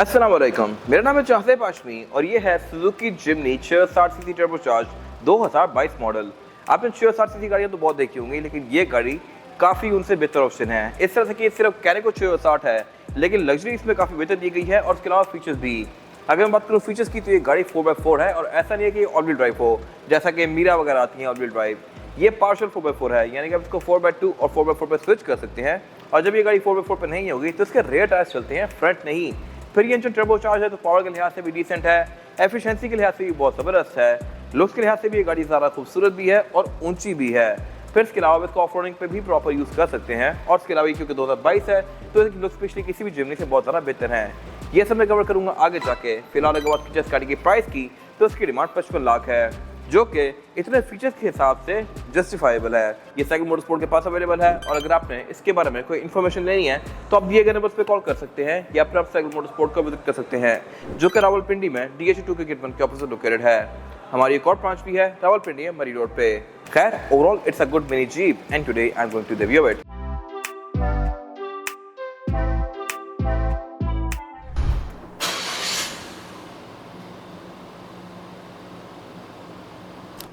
अस्सलाम वालेकुम, मेरा नाम है चाहसेब हाशमी और ये है सुजुकी जिमनी 660 सीसी टर्बोचार्ज 2022 मॉडल। आपने 660 सीसी गाड़ियाँ तो बहुत देखी होंगी, लेकिन ये गाड़ी काफ़ी उनसे बेहतर ऑप्शन है। इस तरह से कि सिर्फ कहने को 660 है, लेकिन लग्जरी इसमें काफ़ी बेहतर दी गई है और उसके अलावा फीचर्स भी। अगर मैं बात करूँ फीचर्स की तो ये गाड़ी 4x4 है और ऐसा नहीं है कि ऑल व्हील ड्राइव हो, जैसा कि मीरा वगैरह आती हैं ऑल व्हील ड्राइव। ये पार्शियल 4x4 है, यानी कि आप इसको 4x2 और 4x4 पर स्विच कर सकते हैं। और जब ये गाड़ी 4x4 पर नहीं होगी तो इसके रेयर टायर्स चलते हैं, फ्रंट नहीं। फिर ये इंजन टर्बोचार्ज है तो पावर के लिहाज से भी डिसेंट है, एफिशिएंसी के लिहाज से भी बहुत ज़बरदस्त है, लुक्स के लिहाज से भी ये गाड़ी ज़्यादा खूबसूरत भी है और ऊंची भी है। फिर इसके अलावा इसको ऑफ रोडिंग पे भी प्रॉपर यूज़ कर सकते हैं। और इसके अलावा क्योंकि 2022 है तो इसकी लुक्स पिछली किसी भी जिमनी से बहुत ज़्यादा बेहतर है। ये सब मैं कवर करूँगा आगे जाके। फिलहाल अगर बात की जाए इस गाड़ी की प्राइस की तो इसकी डिमांड 55 लाख है, जो कि इतने फीचर्स के हिसाब से जस्टिफाइबल है। ये साइकिल मोटरस्पोर्ट के पास अवेलेबल है और अगर आपने इसके बारे में कोई इन्फॉर्मेशन लेनी है तो आप दिए गए नंबर पे कॉल कर सकते हैं या फिर आप साइकिल मोटरस्पोर्ट को विजिट कर सकते हैं, जो कि रावलपिंडी में DH2 के गेट 1 के ऑपोजिट लोकेटेड है। हमारी एक और ब्रांच भी है रावलपिंडी मरी रोड पे। खैर, overall it's a good mini jeep and today I am going to review it.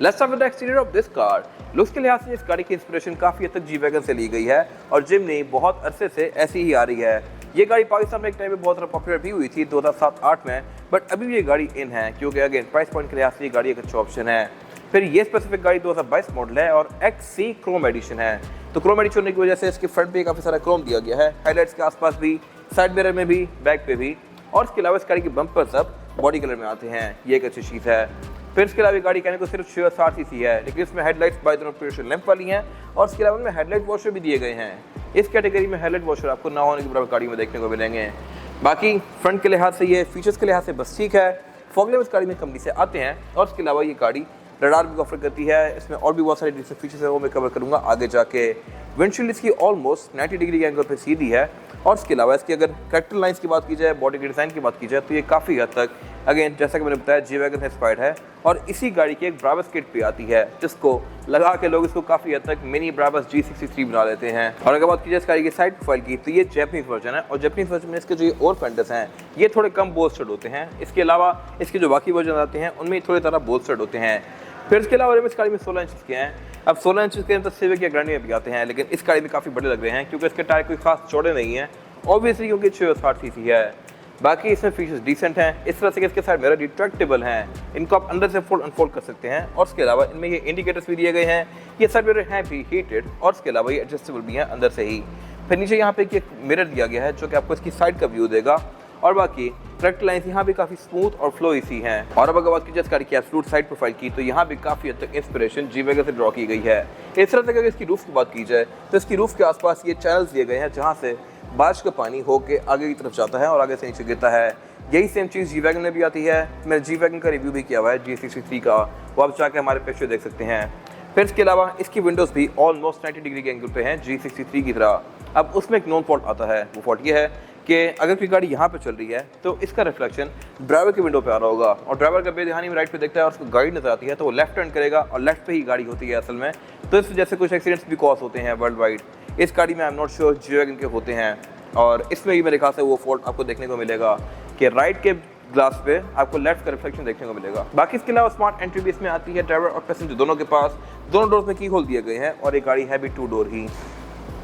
Let's start with the exterior of this car. Looks के लिहाज से इस गाड़ी की इंस्पिरेशन काफ़ी हद तक जी वैगन से ली गई है और जिमनी बहुत अरसे से ऐसी ही आ रही है। ये गाड़ी पाकिस्तान में एक टाइम में बहुत ज़्यादा पॉपुलर भी हुई थी 2007-8 में, बट अभी भी ये गाड़ी इन है क्योंकि अगेन प्राइस पॉइंट के लिहाज से ये गाड़ी एक अच्छा ऑप्शन है। फिर ये स्पेसिफिक गाड़ी 2022 मॉडल है और XC क्रोम एडिशन है। तो क्रोम एडिशन होने की वजह से इसके फ्रंट पे काफ़ी सारा क्रोम दिया गया है, हाईलाइट्स के आसपास भी, साइड मिरर में भी, बैक पे भी। और इसके अलावा इस गाड़ी के बम्पर सब बॉडी कलर में आते हैं, ये एक अच्छी चीज़ है। फिर इसके अलावा गाड़ी कहने को सिर्फ 660 सीसी है, लेकिन इसमें हेडलाइट्स बाई दोनों प्रेशर लैंप वाली हैं और इसके अलावा इनमें हेडलाइट वॉशर भी दिए गए हैं। इस कैटेगरी में हेडलाइट वॉशर आपको ना होने के बराबर गाड़ी में देखने को मिलेंगे। बाकी फ्रंट के लिहाज से ये फीचर्स के लिहाज से बस ठीक है। फॉग लैंप इस गाड़ी में कंपनी से आते हैं और इसके अलावा ये गाड़ी रडार भी ऑफर करती है। इसमें और भी बहुत सारे डिफरेंट फीचर्स है, वो मैं कवर करूँगा आगे जाके। विंडशील्ड इसकी ऑलमोस्ट 90 डिग्री के एंगल पर सीधी है और इसके अलावा इसकी अगर कैरेक्टर लाइंस की बात की जाए, बॉडी के डिज़ाइन की बात की जाए तो ये काफ़ी हद तक अगेन जैसा कि मैंने बताया जी वैगन इंस्पायर्ड है। और इसी गाड़ी की एक ब्राबस किट भी आती है जिसको लगा के लोग इसको काफ़ी हद तक मिनी ब्राबस G63 बना लेते हैं। और अगर बात की जाए इस गाड़ी की साइड प्रोफाइल की तो ये जैपनीज वर्जन है और जैपनीज वर्जन में इसके जो और फेंडर्स हैं ये थोड़े कम बोल्स्टर्ड होते हैं। इसके अलावा इसके जो बाकी वर्जन आते हैं उनमें थोड़े ज़्यादा बोल्स्टर्ड होते हैं। फिर इसके अलावा इस गाड़ी में 16 इंच के हैं। अब 16 इंच के अंदर सिविक या ग्रैंड में भी आते हैं, लेकिन इस गाड़ी में काफ़ी बड़े लग रहे हैं क्योंकि इसके टायर कोई खास चौड़े नहीं है, ऑब्वियसली क्योंकि 660 सीसी है। बाकी इसमें फीचर्स डिसेंट हैं, इस तरह से कि इसके साइड मिरर रिट्रैक्टेबल हैं, इनको आप अंदर से फोल्ड अनफोल्ड कर सकते हैं। और इसके अलावा इनमें ये इंडिकेटर्स भी दिए गए हैं, ये साइड मिरर हैं भी हीटेड और इसके अलावा ये एडजस्टेबल भी हैं अंदर से ही। फिर नीचे यहाँ पे एक मिरर दिया गया है जो कि आपको इसकी साइड का व्यू देगा। और बाकी ट्रैक्टर लाइन्स यहाँ भी काफ़ी स्मूथ और फ्लोई सी हैं। और अब अगर बात की जाए इस गाड़ी की एब्सोल्यूट साइड प्रोफाइल की तो यहाँ भी काफ़ी हद तक इंस्पिरेशन जी वैगन से ड्रॉ की गई है। इस तरह से अगर इसकी रूफ की बात की जाए तो इसकी रूफ के आसपास ये चैनल्स दिए गए हैं जहाँ से बारिश का पानी होके आगे की तरफ जाता है और आगे से नीचे गिरता है। यही सेम चीज़ जी वैगन में भी आती है। मैंने जी वैगन का रिव्यू भी किया हुआ है G63 का, वो आप जाके हमारे पेज पे देख सकते हैं। फिर इसके अलावा इसकी विंडोज़ भी ऑलमोस्ट 90 डिग्री के एंगल पे हैं G63 की तरह। अब उसमें एक नॉन फॉल्ट आता है, वो फॉल्ट ये है कि अगर कोई गाड़ी यहाँ पे चल रही है तो इसका रिफ्लेक्शन ड्राइवर की विंडो पे आ रहा होगा और ड्राइवर का बेध्यानी में राइट पे देखता है और उसको गाड़ी नजर आती है तो वो लेफ्ट टर्न करेगा और लेफ्ट पे ही गाड़ी होती है असल में। तो इस वजह से कुछ एक्सीडेंट्स भी कॉज होते हैं वर्ल्ड वाइड। इस गाड़ी में I am not sure G wagon के होते हैं और इसमें भी मेरे ख्याल से वो फॉल्ट आपको देखने को मिलेगा कि राइट के ग्लास पे आपको लेफ्ट का रिफ्लेक्शन देखने को मिलेगा। बाकी इसके अलावा स्मार्ट एंट्री भी इसमें आती है, ड्राइवर और पैसेंजर दोनों के पास दोनों डोर्स में की होल दिए गए हैं और एक गाड़ी है भी 2 डोर ही।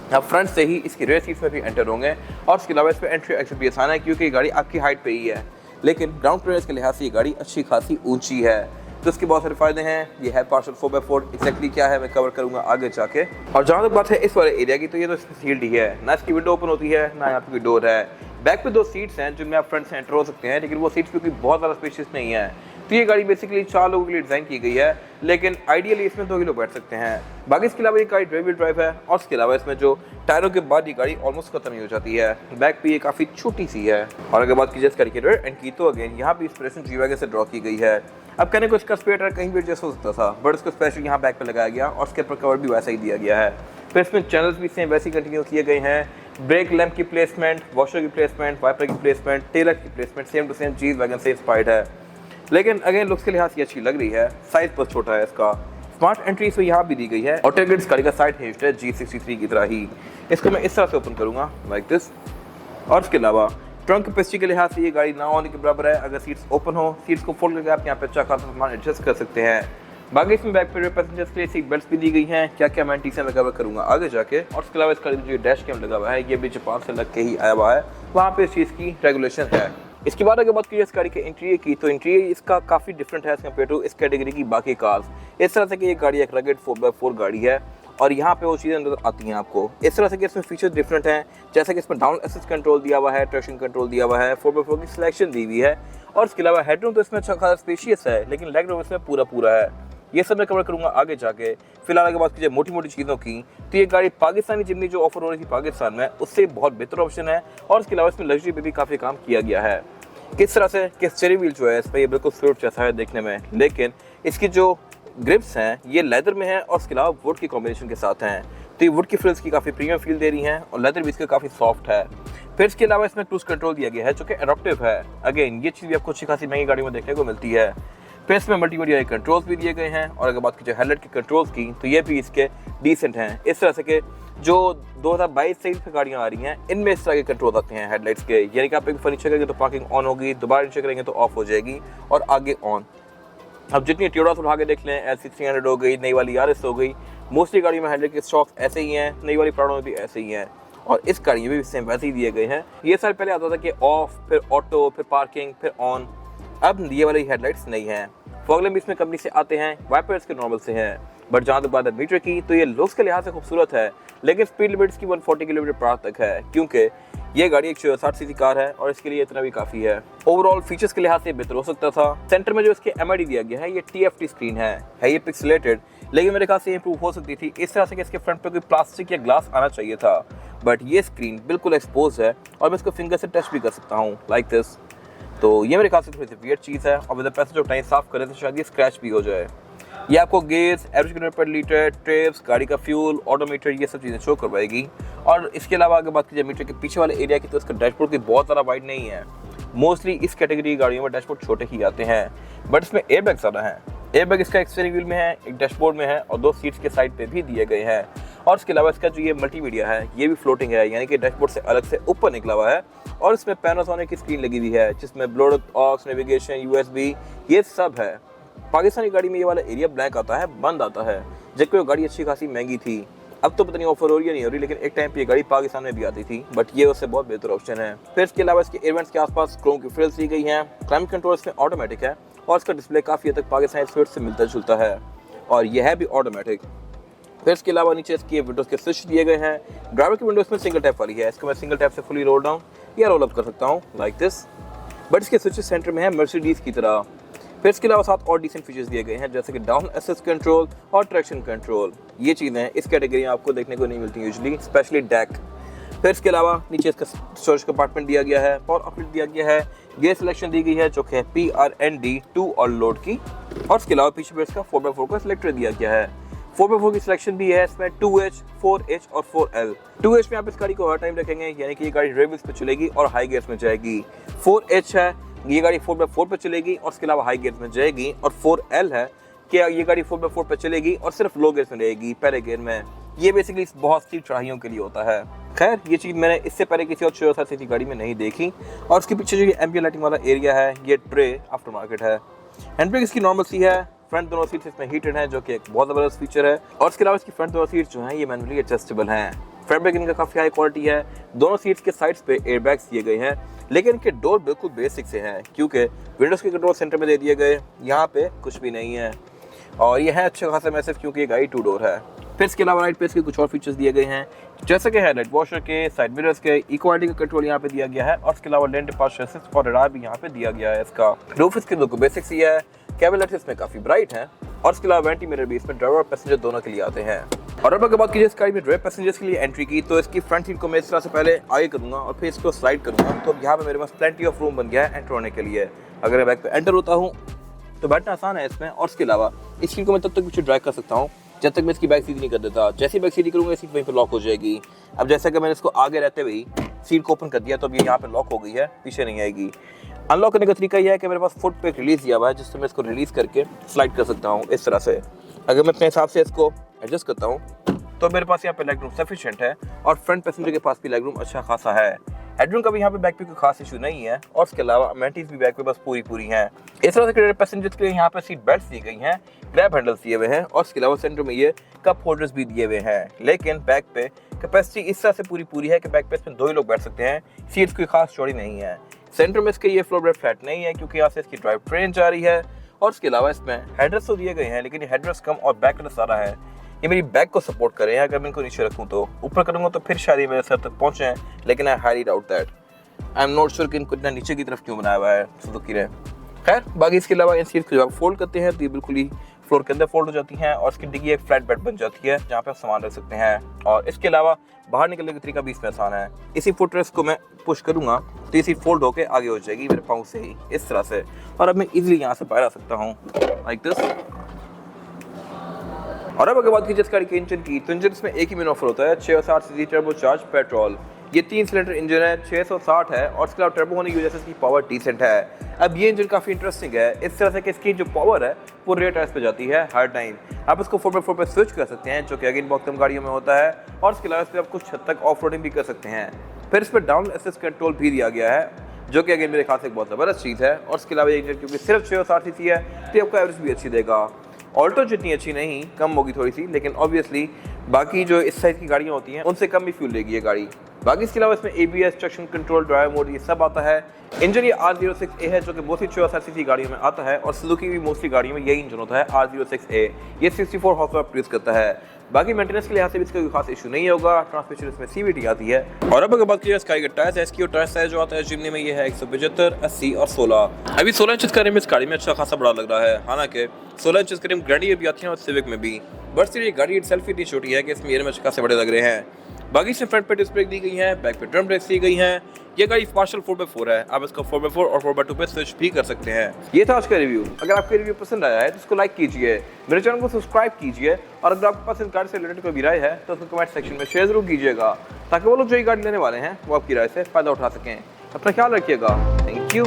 अब फ्रंट से ही इसकी रेयर सीट्स में भी एंटर होंगे और इसके अलावा इस पर एंट्री एक्सिट भी आसान है क्योंकि ये गाड़ी आपकी हाइट पे ही है, लेकिन ग्राउंड क्लियरेंस के लिहाज से ये गाड़ी अच्छी खासी ऊंची है तो इसके बहुत सारे फायदे हैं। ये है पार्शियल 4x4, एक्जैक्टली क्या है मैं कवर करूंगा आगे जाके। और जहाँ तक बात है इस वाले एरिया की तो ये तो सील्ड ही है, ना इसकी विंडो ओपन होती है ना यहाँ पे कोई डोर है। बैक पे 2 सीट्स हैं जिनमें आप फ्रंट से एंटर हो सकते हैं, लेकिन वो सीट्स क्योंकि बहुत ज़्यादा स्पेशियस नहीं है तो ये गाड़ी बेसिकली 4 लोगों के लिए डिज़ाइन की गई है, लेकिन आइडियली इसमें 2 ही लोग बैठ सकते हैं। बाकी इसके अलावा ये गाड़ी ड्राइव व्हील ड्राइव है और इसके अलावा इसमें जो टायरों के बाद ये गाड़ी ऑलमोस्ट खत्म ही हो जाती है। बैक पे ये काफ़ी छोटी सी है। और अगर बात की जाए इस गाड़ी के रेयर एंड की तो अगेन यहाँ भी इंस्पिरेशन जी वैगन से ड्रॉ की गई है। अब कहने को इसका स्पेयर टायर कहीं भी एडजस्ट हो सकता था, बट इसको स्पेशल यहाँ बैक पे लगाया गया और उसके ऊपर कवर भी वैसा ही दिया गया है। फिर इसमें चैनल्स भी सेम वैसे ही कंटिन्यू किए गए हैं, ब्रेक लैंप की प्लेसमेंट, वॉशर की प्लेसमेंट, वाइपर की प्लेसमेंट, टेलर की placement same to same G wagon से इंस्पायर्ड है। लेकिन अगेन लुक्स के लिहाज से अच्छी लग रही है, साइज पर छोटा है इसका। स्मार्ट एंट्री तो यहाँ भी दी गई है और टेलगेट इस गाड़ी का साइड हिंज्ड है G63 की तरह ही। इसको मैं इस तरह से ओपन करूँगा लाइक दिस। और इसके अलावा ट्रंक कैपेसिटी के लिहाज से ये गाड़ी ना होने के बराबर है। अगर सीट्स ओपन हो, सीट्स को फोल्ड करके आप यहाँ पे अच्छा खासा सामान एडजस्ट कर सकते हैं। बाकी इसमें बैक पे पैसेंजर्स के लिए सीट बेल्ट भी दी गई हैं। क्या क्या मैं टीसी में कवर करूंगा आगे जाके। और इसके अलावा इसका जो डैश कैम लगा हुआ है ये भी जापान से लग के ही आया हुआ है, वहाँ पे इस चीज़ की रेगुलेशन है। इसके बाद अगर बात कीजिए इस गाड़ी के इंटीरियर की, तो इंटीरियर इसका काफ़ी डिफरेंट है एज कम्पेयर टू इस कैटेगरी की बाकी कार्स। इस तरह से कि ये गाड़ी एक रगेड 4x4 गाड़ी है और यहाँ पे वो चीज़ें नजर आती हैं आपको। इस तरह से कि इसमें फीचर्स डिफरेंट हैं, जैसे कि इसमें डाउन असिस्ट कंट्रोल दिया हुआ है, ट्रैक्शन कंट्रोल दिया हुआ है, 4x4 की सिलेक्शन दी हुई है और इसके अलावा हेडरूम तो इसमें अच्छा खासा स्पेशियस है, लेकिन लेग रूम इसमें पूरा है। ये सब मैं कवर करूंगा आगे जाके। फिलहाल अगर बात कीजिए मोटी मोटी चीज़ों की, तो ये गाड़ी पाकिस्तानी जिम्नी जो ऑफर हो रही थी पाकिस्तान में उससे बहुत बेहतर ऑप्शन है और इसके अलावा इसमें लग्जरी पे भी काफ़ी काम किया गया है। किस तरह से कि स्टीयरिंग व्हील जो है इस पर ये बिल्कुल स्विफ्ट जैसा है देखने में, लेकिन इसकी जो ग्रिप्स हैं ये लेदर में है और इसके अलावा वुड की कॉम्बिनेशन के साथ हैं, तो ये वुड की फ्रिल्स की काफ़ी प्रीमियम फील दे रही हैं और लेदर भी इसका काफ़ी सॉफ्ट है। फिर इसके अलावा इसमें क्रूज कंट्रोल दिया गया है जो कि एडॉप्टिव है। अगेन ये चीज़ भी आपको अच्छी खासी महंगी गाड़ियों में देखने को मिलती है। फिर इसमें मल्टीमीडिया कंट्रोल्स भी दिए गए हैं और अगर बात कीजिए हेडलाइट के कंट्रोल्स की, तो ये भी इसके डिसेंट हैं। इस तरह से कि जो 2022 से पे गाड़ियाँ आ रही हैं इनमें इस तरह के कंट्रोल आते हैं हेडलाइट्स के, यानी कि आप एक फर्नीचर करेंगे तो पार्किंग ऑन होगी, दोबारा नीचे करेंगे तो ऑफ हो जाएगी और आगे ऑन। अब जितनी ट्यूडोस उठा के देख लें, LC300 हो गई, नई वाली यारिस हो गई, मोस्टली गाड़ियों में हेडलाइट के स्टॉक्स ऐसे ही हैं, नई वाली प्राडो में भी ऐसे ही हैं और इस गाड़ी में भी सेम वैसे ही दिए गए हैं। ये सारे पहले आता था कि ऑफ, फिर ऑटो, फिर पार्किंग, फिर ऑन। अब ये वाली हेडलाइट्स नहीं हैं। फॉग लैम्प इसमें कंपनी से आते हैं, वाइपर्स के नॉर्मल से हैं। बट जहाँ तक बात है मीटर की, तो ये लुक्स के लिहाज से खूबसूरत है, लेकिन स्पीड लिमिट्स की 140 किलोमीटर पर आवर तक है, क्योंकि ये गाड़ी 160 सीसी कार है और इसके लिए इतना भी काफ़ी है। ओवरऑल फीचर्स के लिहाज से बेहतर हो सकता था। सेंटर में जो इसके MID दिया गया है ये TFT स्क्रीन है ये पिक्सेलेटेड, लेकिन मेरे ख्याल से इंप्रूव हो सकती थी इस तरह से कि इसके फ्रंट पे कोई प्लास्टिक या ग्लास आना चाहिए था, बट ये स्क्रीन बिल्कुल एक्सपोज है और मैं इसको फिंगर से टच भी कर सकता हूँ लाइक दिस। तो ये मेरे ख्याल से थोड़ी सी वियर्ड चीज़ है और विद पैसेंजर टाइम साफ करें तो शायद ये स्क्रैच भी हो जाए। ये आपको गेज, एवरेज किलोमीटर पर लीटर, ट्रिप्स, गाड़ी का फ्यूल, ऑडोमीटर, ये सब चीज़ें शो करवाएगी। और इसके अलावा अगर बात कीजिए मीटर के पीछे वाले एरिया की, तो इसका डैशबोर्ड की बहुत ज़्यादा वाइड नहीं है। मोस्टली इस कैटेगरी गाड़ियों में डैशबोर्ड छोटे ही आते हैं, बट इसमें एयरबैग ज़्यादा हैं। एयरबैग इसका एक स्टीयरिंग व्हील में है, एक डैशबोर्ड में है और 2 सीट्स के साइड पे भी दिए गए हैं। और इसके अलावा इसका जो ये मल्टीमीडिया है ये भी फ्लोटिंग है, यानी कि डैशबोर्ड से अलग से ऊपर निकला हुआ है और इसमें पैनासोनिक की स्क्रीन लगी हुई है जिसमें ब्लूटूथ, ऑक्स, नेविगेशन, USB ये सब है। पाकिस्तानी गाड़ी में ये वाला एरिया ब्लैक आता है, बंद आता है, जबकि वो गाड़ी अच्छी खासी महंगी थी। अब तो पता नहीं ऑफर हो रही है नहीं हो रही, लेकिन एक टाइम पे ये गाड़ी पाकिस्तान में भी आती थी, बट ये उससे बहुत बेहतर ऑप्शन है। फिर इसके अलावा इसके एयरवेंट्स के आसपास क्रोम की फ्रिल्स दी गई हैं। क्लाइमेट कंट्रोल इसमें ऑटोमेटिक है और इसका डिस्प्ले काफ़ी हद तक पाकिस्तानी स्विफ्ट से मिलता जुलता है और यह है भी ऑटोमेटिक। फिर इसके अलावा नीचे इसके विंडोज़ के स्विच दिए गए हैं। ड्राइवर की विंडोज़ में सिंगल टैप वाली है, इसको मैं सिंगल टैप से फुली रोल डाउन या रोल अप कर सकता हूँ लाइक दिस, बट इसके स्विच सेंटर में है मर्सिडीज़ की तरह। फिर इसके अलावा 7 और डिसेंट फीचर्स दिए गए हैं, जैसे कि डाउन असिस्ट कंट्रोल और ट्रैक्शन कंट्रोल। ये चीज़ें इस कैटेगरी में आपको देखने को नहीं मिलती यूजुअली, स्पेशली डैक। फिर इसके अलावा नीचे इसका स्टोरेज कंपार्टमेंट दिया गया है, पावर आउटलेट दिया गया है, गियर सिलेक्शन दी गई है जो कि है PRND 2 और लोड की। और इसके अलावा पीछे इसका 4x4 का सिलेक्टर दिया गया है। 4x4 की सिलेक्शन भी है इसमें 2H, 4H और 4L। 2H में आप इस गाड़ी को हर टाइम रखेंगे, यानी कि ये गाड़ी रेड व्हील्स पे चलेगी और हाई गियर्स में जाएगी। 4H है ये गाड़ी 4x4 पे चलेगी और इसके अलावा हाई गियर्स में जाएगी। और 4L है कि ये गाड़ी 4x4 पे चलेगी और सिर्फ लो गियर्स में रहेगी, पहले गियर में। ये बेसिकली बहुत सी चढ़ाइयों के लिए होता है। खैर ये चीज़ मैंने इससे पहले किसी और 6 सीसी गाड़ी में नहीं देखी। और उसके पीछे जो ये एम्बियंट लाइटिंग वाला एरिया है ये ट्रे आफ्टर मार्केट है। हैंड ब्रेक इसकी नॉर्मल सी है, फ्रंट दोनों सीट्स इसमें हीटेड हैं जो कि एक बहुत ज़बरदस्त फीचर है। और इसके अलावा इसकी फ्रंट दोनों सीट्स जो हैं ये मैनुअली एडजस्टेबल हैं। फैब्रिक इनका काफ़ी हाई क्वालिटी है। दोनों सीट्स के साइड्स पे एयरबैग्स दिए गए हैं, लेकिन इनके डोर बिल्कुल बेसिक से हैं, क्योंकि विंडोज़ के कंट्रोल सेंटर में दे दिए गए, यहाँ पे कुछ भी नहीं है। और ये है अच्छा खासा मैसिव, क्योंकि ये गाड़ी 2 डोर है। फिर इसके अलावा राइट पे इसके कुछ और फीचर्स दिए गए हैं, जैसे कि हेडलाइट वॉशर के, साइड मिरर्स के, इक्वालिटी का कंट्रोल यहाँ पे दिया गया है। और इसके अलावा लेन डिपार्चर असिस्ट और रडार भी यहाँ पे दिया गया है। इसका रूफ इसके बिल्कुल बेसिक सी है, कैबिन लाइट्स इसमें काफ़ी ब्राइट हैं और इसके अलावा वेंटी मिरर भी इसमें ड्राइवर और पैसेंजर दोनों के लिए आते हैं। और अब अगर बात कीजिए इस गाड़ी में ड्राइवर पैसेंजर्स के लिए एंट्री की, तो इसकी फ्रंट सीट को मैं इस तरह से पहले आगे करूँगा और फिर इसको स्लाइड करूँगा, तो यहाँ पे मेरे पास प्लेंटी ऑफ रूम बन गया है एंटर होने के लिए। अगर मैं बैक पे एंटर होता हूँ तो बैठना आसान है इसमें। और इसके अलावा इस सीट को मैं तब तक पीछे ड्राइव कर सकता हूँ जब तक मैं इसकी बैक सीट नहीं कर देता। जैसे ही बैक सीट करूँगा सीट वहीं पर लॉक हो जाएगी। अब जैसा कि मैंने इसको आगे रहते हुए सीट को ओपन कर दिया, तो अब ये यहाँ पे लॉक हो गई है, पीछे नहीं आएगी। अनलॉक करने का तरीका यह है कि मेरे पास फुट पे रिलीज दिया हुआ है, जिससे मैं इसको रिलीज करके स्लाइड कर सकता हूँ इस तरह से। अगर मैं अपने हिसाब से इसको एडजस्ट करता हूँ तो मेरे पास यहाँ पे लेग रूम सफिशिएंट है और फ्रंट पैसेंजर के पास भी लेग रूम अच्छा खासा है। हेडरूम का भी यहाँ पे बैक पे कोई खास इशू नहीं है और उसके अलावा अमेनिटीज भी बैक पे बस पूरी हैं। इस तरह से पैसेंजर्स के लिए यहाँ पे सीट बेल्ट दी गई हैं, ग्रैब हैंडल्स दिए हुए हैं और उसके अलावा सेंटर में ये कप होल्डर्स भी दिए हुए हैं। लेकिन बैक पे कैपेसिटी इस तरह से पूरी है कि बैक पे इसमें 2 ही लोग बैठ सकते हैं, सीट्स कोई खास चौड़ी नहीं है। सेंटर में इसके ये फ्लोर बेड फ्लैट नहीं है क्योंकि यहाँ से इसकी ड्राइव ट्रेन जा रही है और उसके अलावा इसमें हेडरेस्ट तो दिए गए हैं लेकिन ये हेडरेस्ट कम और बैक रेस्ट सारा है, ये मेरी बैक को सपोर्ट करें। अगर मैं इनको नीचे रखूँ तो ऊपर करूँगा तो फिर शायद मेरे सर तक पहुँचे, लेकिन I highly doubt that. I am not sure कि इनको इतना नीचे की तरफ क्यों बनाया हुआ है सुजुकी ने। खैर बाकी इसके अलावा इन सीट्स को जब आप फोल्ड करते हैं तो ये बिल्कुल ही फ्लोर के अंदर फोल्ड हो जाती हैं और इसकी डिग्गी एक फ्लैट बेड बन जाती है जहाँ पे आप सामान रख सकते हैं। और इसके अलावा बाहर निकलने का तरीका भी इसमें आसान है। इसी फुटरेस्ट को मैं पुश करूंगा तो इसी फोल्ड होकर आगे हो जाएगी मेरे पाँव से ही इस तरह से, और अब मैं इजीली यहाँ से बाहर आ सकता हूँ लाइक दिस। और अब अगर बात की जिस गाड़ी के इंजन की, तो इंजन इसमें एक ही मेन ऑफर होता है 660 सीसी टर्बोचार्ज पेट्रोल। ये 3 सिलेंडर इंजन है, 660 है और इसके अलावा टर्बो होने की वजह से इसकी पावर डिसेंट है। अब ये इंजन काफ़ी इंटरेस्टिंग है इस तरह से कि इसकी जो पावर है वो रेयर टायर्स पे जाती है हर टाइम। आप इसको 4x4 पे स्विच कर सकते हैं जो कि अगेन बहुत कम गाड़ियों में होता है और इसके अलावा इस पर आप कुछ हद तक ऑफ रोडिंग भी कर सकते हैं। फिर इस पर डाउन असिस्ट कंट्रोल भी दिया गया है जो कि अगेन मेरे ख्याल से एक बहुत ज़बरदस्त चीज़ है। और इसके अलावा ये इंजन क्योंकि सिर्फ 660 सीसी है तो आपको एवरेज भी अच्छी देगा। ऑल्टो जितनी अच्छी नहीं, कम होगी थोड़ी सी, लेकिन ऑब्वियसली बाकी जो इस साइज की गाड़ियाँ होती हैं उनसे कम भी फ्यूल लेगी ये गाड़ी। बाकी इसके अलावा इसमें ABS, traction control, drive mode ये सब आता है। इंजन ये R06A है जो कि मोस्टली 660 सीसी गाड़ियों में आता है और सुजुकी भी मोस्टली गाड़ियों में यही इंजन होता है R06A। ये 64 हॉर्स पावर प्रोड्यूस करता है। बाकी मेंटेनेंस के लिहाज से भी इसका कोई खास इशू नहीं होगा। ट्रांसमिशन इसमें CVT आती है। और अब अगर बात की जाए स्काई का टायर, इसकी टायर साइज जो आता है जिमनी में ये है 175, 80 और 16। अभी 16 इंच का रिम इस गाड़ी में अच्छा खासा बड़ा लग रहा है, हालांकि 16 इंच का रिम ग्रैंडियर भी आती है और सिविक में भी, बट सिर्फ ये गाड़ी सेल्फी इतनी छोटी है कि इसमें एयर में खासे बड़े लग रहे हैं। बाकी इसमें फ्रंट पे डिस्क ब्रेक दी गई है, बैक पे ड्रम ब्रेक्स दी गई हैं। ये गाड़ी पार्शल 4x4 है, आप इसको 4x4 और 4x2 पे स्विच भी कर सकते हैं। ये था आज का रिव्यू। अगर आपको रिव्यू पसंद आया है तो इसको लाइक कीजिए, मेरे चैनल को सब्सक्राइब कीजिए और अगर आपके पास इस गाड़ी से रिलेटेड कोई भी राय है तो उसको कमेंट सेक्शन में शेयर जरूर कीजिएगा ताकि वो लोग जो ये गाड़ी लेने वाले हैं वो आपकी राय से फायदा उठा सकें। अपना ख्याल रखिएगा। Thank you.